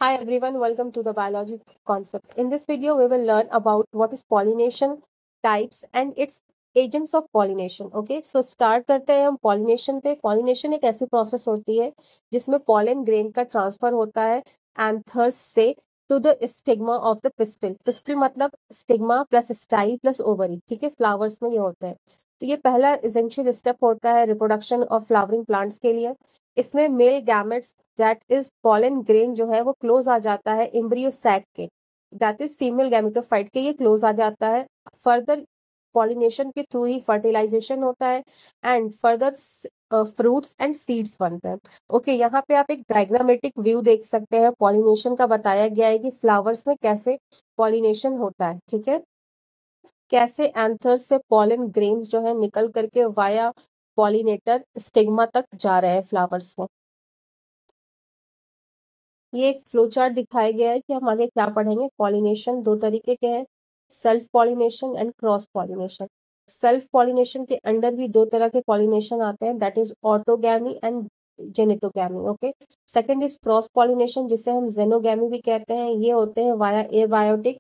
Hi everyone, welcome to the biology concept. In this video, we will learn about what is pollination types and its agents of pollination. Okay, so start करते हैं हम pollination पे. Pollination एक ऐसी process होती है जिसमें pollen grain का transfer होता है anthers से to the stigma of the pistil. Pistil मतलब stigma plus style plus ovary. ठीक है, flowers में ये होता है. तो ये पहला essential step होता है reproduction of flowering plants के लिए. इसमें male gametes that is pollen grain जो है वो क्लोज आ जाता है एम्ब्रियो सैक के, दैट इज फीमेल गैमेटोफाइट के, ये क्लोज आ जाता है. फर्दर पॉलिनेशन के थ्रू ही फर्टिलाइजेशन होता है and further fruits and seeds बनते हैं. ओके, यहाँ पे आप एक डायग्रामेटिक व्यू देख सकते हैं. पॉलिनेशन का बताया गया है कि फ्लावर्स में कैसे पॉलिनेशन होता है. ठीक है, कैसे एंथर्स से पॉलन ग्रेन्स जो है निकल करके वाया पॉलिनेटर स्टिग्मा तक जा रहे हैं फ्लावर्स में. ये एक फ्लो चार्ट दिखाया गया है कि हम आगे क्या पढ़ेंगे. पॉलिनेशन दो तरीके के हैं, self pollination and cross pollination. Self pollination के अंडर भी दो तरह के पॉलिनेशन आते हैं, that is autogamy and geitonogamy. Okay, second is cross pollination जिसे हम जेनोगैमी भी कहते हैं. ये होते हैं via abiotic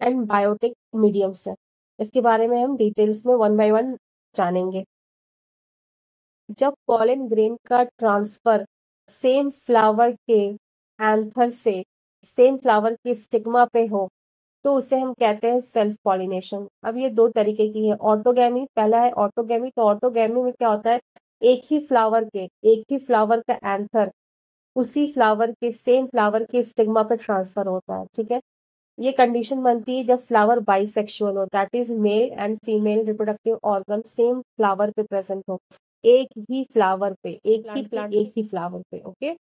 and biotic medium से. इसके बारे में हम डिटेल्स में वन बाय वन जानेंगे. जब पॉलन ग्रेन का ट्रांसफर सेम फ्लावर के एंथर से सेम फ्लावर के स्टिग्मा पे हो तो उसे हम कहते हैं सेल्फ पॉलिनेशन. अब ये दो तरीके की है. ऑटोगैमी पहला है ऑटोगैमी. तो ऑटोगैमी में क्या होता है, एक ही फ्लावर का एंथर उसी फ्लावर के सेम फ्लावर के स्टिग्मा पे ट्रांसफर होता है. ठीक है, ये कंडीशन बनती है जब फ्लावर बाइसेक्सुअल हो, that is male and female reproductive organ same flower पे प्रेजेंट हो, एक ही फ्लावर पे, एक ही प्लांट, एक ही फ्लावर पे. ओके,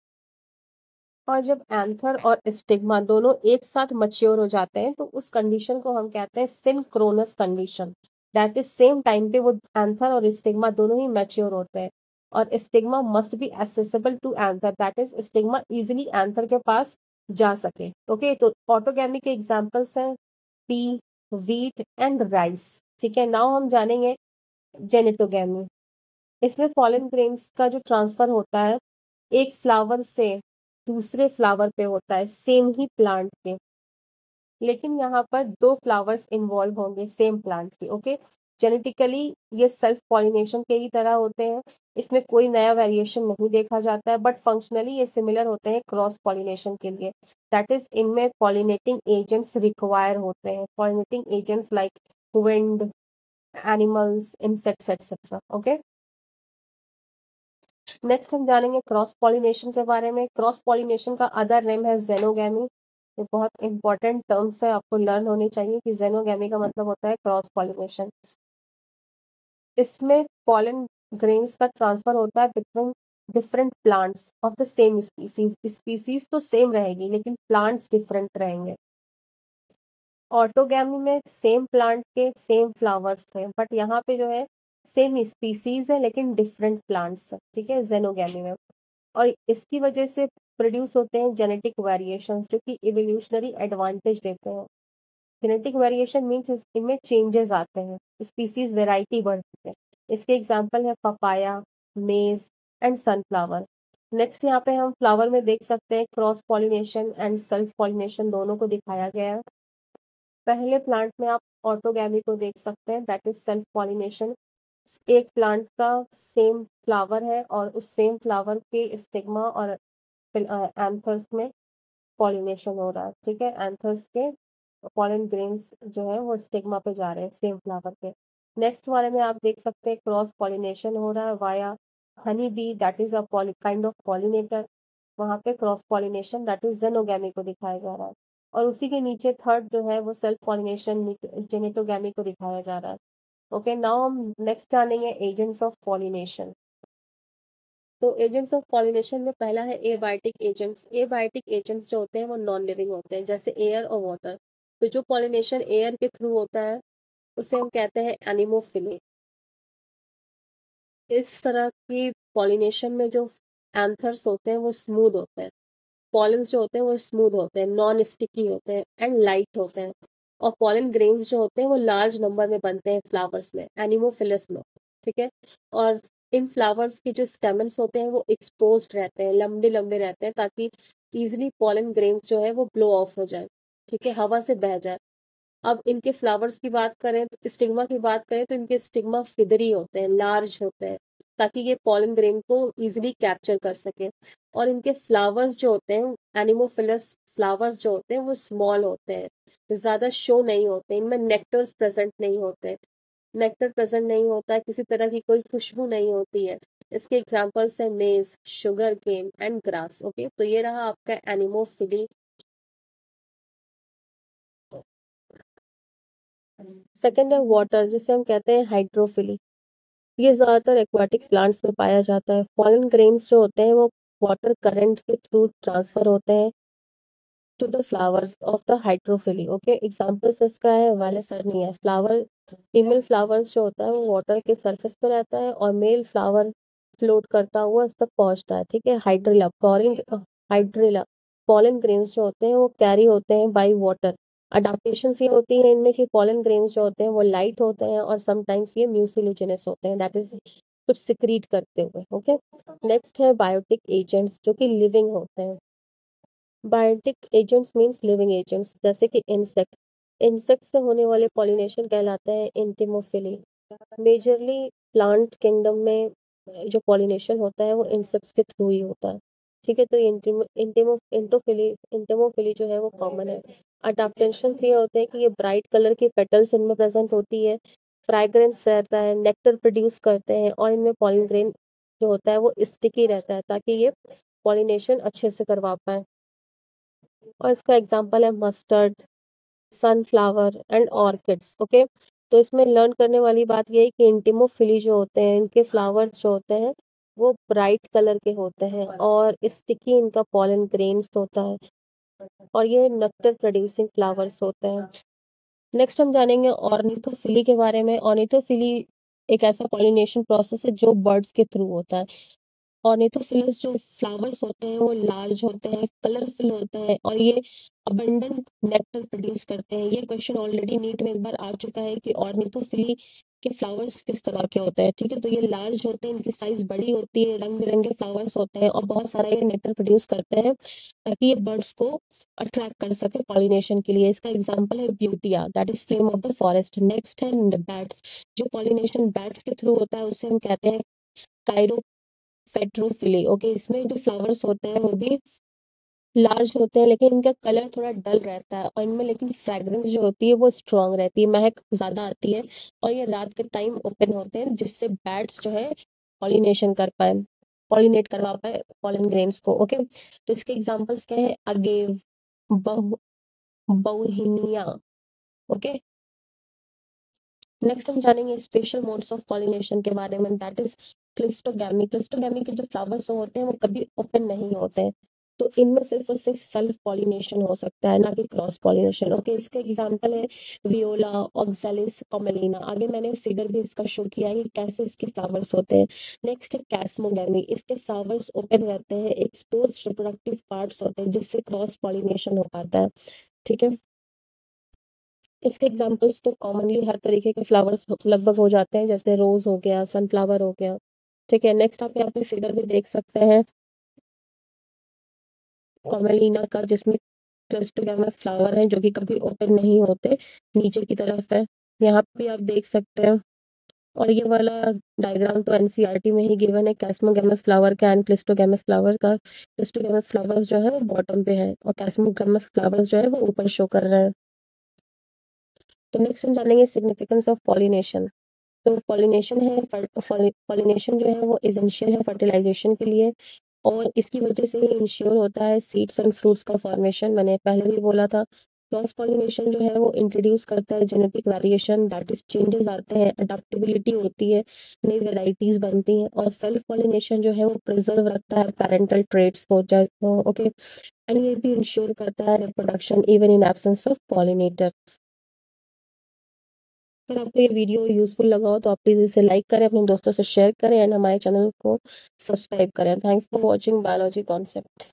और जब एंथर और स्टिग्मा दोनों एक साथ मच्योर हो जाते हैं तो उस कंडीशन को हम कहते हैं synchronous condition. That is same time पे वो एंथर और स्टिग्मा दोनों ही मैच्योर होते हैं और stigma must be accessible to anther, that is stigma easily anther के पास जा सके. ओके, तो ऑटोगैमी के एग्जांपल्स हैं पी, व्हीट एंड राइस. ठीक है, नाउ हम जानेंगे जेनेटोगैमी. इसमें पॉलन ग्रेन्स का जो ट्रांसफर होता है एक फ्लावर से दूसरे फ्लावर पे होता है, सेम ही प्लांट के, लेकिन यहाँ पर दो फ्लावर्स इन्वॉल्व होंगे सेम प्लांट के. ओके, जेनेटिकली ये सेल्फ पॉलिनेशन के ही तरह होते हैं, इसमें कोई नया वेरिएशन नहीं देखा जाता है, बट फंक्शनली ये सिमिलर होते हैं क्रॉस पॉलिनेशन के लिए. दैट इज इनमें पॉलिनेटिंग एजेंट्स रिक्वायर होते हैं, pollinating agents like wind, animals, insects etcetera. Okay, next हम जानेंगे क्रॉस पॉलिनेशन के बारे में. क्रॉस पॉलिनेशन का अदर नेम है जेनोगैमी. ये बहुत इंपॉर्टेंट टर्म्स है, आपको लर्न होनी चाहिए कि जेनोगैमी का मतलब होता है क्रॉस पॉलिनेशन. इसमें पॉलन ग्रेन्स का ट्रांसफर होता है between different plants of the same species. Species तो सेम रहेगी लेकिन प्लांट्स डिफरेंट रहेंगे. ऑटोगैमी में सेम प्लांट के सेम फ्लावर्स थे, बट यहाँ पे जो है सेम स्पीसीज है लेकिन डिफरेंट प्लांट्स है. ठीक है, जेनोगैमी में. और इसकी वजह से प्रोड्यूस होते हैं जेनेटिक वेरिएशंस जो कि इवोल्यूशनरी एडवांटेज देते हैं. जेनेटिक वेरिएशन मीन्स इनमें चेंजेस आते हैं, स्पीसीज वेराइटी बढ़ती है. इसके एग्जांपल है पपाया, मेज एंड सनफ्लावर. नेक्स्ट यहाँ पे हम फ्लावर में देख सकते हैं cross pollination and self pollination दोनों को दिखाया गया है. पहले प्लांट में आप ऑटोगैमी को देख सकते हैं, दैट इज सेल्फ पॉलिनेशन. एक प्लांट का सेम फ्लावर है और उस सेम फ्लावर के स्टिग्मा और एंथर्स में पॉलिनेशन हो रहा है. ठीक है, एंथर्स के पॉलन ग्रेन्स जो है वो स्टिग्मा पे जा रहे हैं सेम फ्लावर पे. नेक्स्ट वाले में आप देख सकते हैं क्रॉस पॉलिनेशन हो रहा है via honey bee, that is a kind of pollinator. वहाँ पे क्रॉस पॉलिनेशन दैट इज जेनोगैमी को दिखाया जा रहा है. और उसी के नीचे थर्ड जो है वो सेल्फ पॉलिनेशन जेनेटोगैमी को दिखाया जा रहा है. ओके, नाउ हम नेक्स्ट जानेंगे एजेंट्स ऑफ पॉलिनेशन. तो एजेंट्स ऑफ पॉलिनेशन में पहला है एबायोटिक एजेंट्स. एबायोटिक एजेंट्स जो होते हैं वो नॉन लिविंग होते हैं, जैसे एयर और वाटर. तो जो पॉलिनेशन एयर के थ्रू होता है उसे हम कहते हैं एनिमोफिली. इस तरह की पॉलिनेशन में जो एंथर्स होते हैं वो स्मूथ होते हैं, पॉलन्स जो होते हैं वो स्मूथ होते हैं, नॉन स्टिकी होते हैं एंड लाइट होते हैं. और पॉलन ग्रेन्स जो होते हैं वो लार्ज नंबर में बनते हैं फ्लावर्स में, एनिमोफिलस में. ठीक है, और इन फ्लावर्स के जो स्टेमन्स होते हैं वो एक्सपोज्ड रहते हैं, लंबे लंबे रहते हैं ताकि इजिली पॉलन ग्रेन्स जो है वो ब्लो ऑफ हो जाए, ठीक है, हवा से बह जाए। अब इनके फ्लावर्स की बात करें, तो स्टिग्मा की बात करें, तो इनके स्टिग्मा फिदरी होते हैं, लार्ज होते हैं, ताकि ये पॉलन ग्रेन को इजीली कैप्चर कर सके। और इनके फ्लावर्स जो होते हैं, एनिमोफिलस फ्लावर्स जो होते हैं, वो स्मॉल होते हैं, ज्यादा शो नहीं होते, इनमें नेक्टर्स प्रेजेंट नहीं होते, नेक्टर प्रेजेंट नहीं होता है, किसी तरह की कोई खुशबू नहीं होती है। इसके एग्जांपल्स है maize, sugar cane and grass. Okay, तो ये रहा आपका एनिमोफिली। सेकेंड है वाटर, जिसे हम कहते हैं हाइड्रोफिली। ये ज्यादातर एक्वाटिक प्लांट्स में पाया जाता है। पॉलन ग्रेन्स जो होते हैं वो वाटर करंट के थ्रू ट्रांसफर होते हैं to the flowers of the hydrophily. Okay, examples इसका है वालेसर्निया फ्लावर। फीमेल फ्लावर्स जो होता है वो वाटर के सरफेस पे रहता है और मेल फ्लावर फ्लोट करता हुआ उस तक पहुंचता है, ठीक है। हाइड्रिला पॉलन ग्रेन्स जो होते हैं वो कैरी होते हैं बाय वाटर। अडाप्टेशन ये होती है इनमें कि पॉलन ग्रेन्स जो होते हैं वो लाइट होते हैं और समटाइम्स ये म्यूसिलिजिनस होते हैं, दैट इज कुछ सिक्रीट करते हुए। ओके, नेक्स्ट है बायोटिक एजेंट्स जो कि लिविंग होते हैं। Biotic agents means living agents, जैसे कि इंसेक्ट से होने वाले पॉलिनेशन कहलाते हैं एंटिमोफिली। मेजरली प्लांट किंगडम में जो पॉलिनेशन होता है वो इंसेक्ट्स के थ्रू ही होता है, ठीक है। तो इंटेमोफिली जो है वो कॉमन है। अडाप्टेशन ये होते हैं कि ये ब्राइट कलर की पेटल्स इनमें प्रेजेंट होती है, फ्रैग्रेंस रहता है, नेक्टर प्रोड्यूस करते हैं और इनमें पॉलन ग्रेन जो होता है वो स्टिकी रहता है ताकि ये पॉलिनेशन अच्छे से करवा पाए। और इसका एग्जांपल है mustard, sunflower and orchids. Okay, तो इसमें लर्न करने वाली बात ये है कि इंटिमोफिली जो होते हैं इनके फ्लावर्स जो होते हैं वो ब्राइट कलर के होते हैं और स्टिकी इनका पॉलन ग्रेन्स होता है और ये नेक्टर प्रोड्यूसिंग फ्लावर्स होते हैं। नेक्स्ट हम जानेंगे ऑर्निथोफिली के बारे में। ऑर्निथोफिली एक ऐसा पॉलिनेशन प्रोसेस है जो बर्ड्स के थ्रू होता है। ऑर्निथोफिलस जो फ्लावर्स होते हैं वो लार्ज होते हैं, कलरफुल होते हैं और ये अबंडेंट नेक्टर प्रोड्यूस करते हैं। ये क्वेश्चन ऑलरेडी नीट में एक बार आ चुका है कि ऑर्निथोफिली के फ्लावर्स किस तरह के होते हैं, ठीक है। तो ये लार्ज होते हैं, इनकी साइज बड़ी होती है, रंग बिरंगे फ्लावर्स होते हैं और बहुत सारा ये नेक्टर प्रोड्यूस करते हैं ताकि ये बर्ड्स को अट्रैक्ट कर सके पॉलिनेशन के लिए। इसका एग्जांपल है Butea, that is flame of the forest. Next है बैट्स, जो पॉलिनेशन बैट्स के थ्रू होता है उसे हम कहते हैं काइरो पेट्रोफिली। ओके, इसमें जो फ्लावर्स होते हैं वो भी लार्ज होते हैं लेकिन इनका कलर थोड़ा डल रहता है और इनमें लेकिन फ्रेग्रेंस जो होती है वो स्ट्रांग रहती है, महक ज्यादा आती है और ये रात के टाइम ओपन होते हैं जिससे बैट्स जो है पॉलिनेशन कर पाए, पॉलिनेट करवा पाए पॉलन ग्रेन्स को। ओके, तो इसके एग्जांपल्स क्या है, अगेव, बहुहिनिया। ओके, नेक्स्ट हम जानेंगे स्पेशल मोड्स ऑफ पॉलिनेशन के बारे में, दैट इज क्लिस्टोगैमी। क्लिस्टोगैमी के जो फ्लावर्स होते हैं वो कभी ओपन नहीं होते हैं, तो इनमें सिर्फ और सिर्फ सेल्फ पॉलिनेशन हो सकता है, ना कि क्रॉस पॉलिनेशन। ओके, इसका एग्जांपल है वियोला, ऑक्सैलिस, कॉमेलिना। आगे मैंने फिगर भी इसका शो किया है कि कैसे इसके फ्लावर्स होते हैं। नेक्स्ट है कैस्मोगैमी, इसके फ्लावर्स ओपन रहते हैं, एक्सपोज रिप्रोडक्टिव पार्ट्स होते हैं जिससे क्रॉस पॉलिनेशन हो पाता है, ठीक है। इसके एग्जांपल्स तो कॉमनली हर तरीके के फ्लावर्स लगभग हो जाते हैं, जैसे रोज हो गया, सनफ्लावर हो गया, ठीक है। नेक्स्ट आप यहाँ पे फिगर भी देख सकते हैं कॉमेलिना का, जिसमें क्लिस्टोगैमस फ्लावर हैं जो कि कभी ओपन नहीं होते, नीचे की तरफ है, यहाँ पे आप देख सकते हैं। और ये वाला डायग्राम तो एनसीईआरटी में ही गिवन है कैस्मोगैमस फ्लावर का एंड क्लिस्टोगैमस फ्लावर का। क्लिस्टोगैमस फ्लावर्स जो है वो बॉटम पे है और कैस्मोगैमस फ्लावर्स जो है वो ऊपर शो कर रहे हैं। तो नेक्स्ट हम जानेंगे सिग्निफिकेंस ऑफ पॉलिनेशन। तो पॉलिनेशन है, पॉलिनेशन जो है वो एसेंशियल है फर्टिलाइजेशन के लिए और इसकी वजह से ही इंश्योर होता है सीड्स एंड फ्रूट्स का फॉर्मेशन, मैंने पहले भी बोला था। क्रॉस पॉलिनेशन जो है वो इंट्रोड्यूस करता है genetic variation, that is changes आते हैं, अडेप्टेबिलिटी होती है, नई वेराइटीज बनती हैं। और सेल्फ पॉलिनेशन जो है वो प्रिजर्व रखता है पेरेंटल ट्रेट्स को। ओके, एंड ये भी इंश्योर करता है reproduction even in absence of pollinator. अगर आपको ये वीडियो यूजफुल लगा हो तो आप प्लीज इसे लाइक करें, अपने दोस्तों से शेयर करें एंड हमारे चैनल को सब्सक्राइब करें। Thanks for watching biology concept.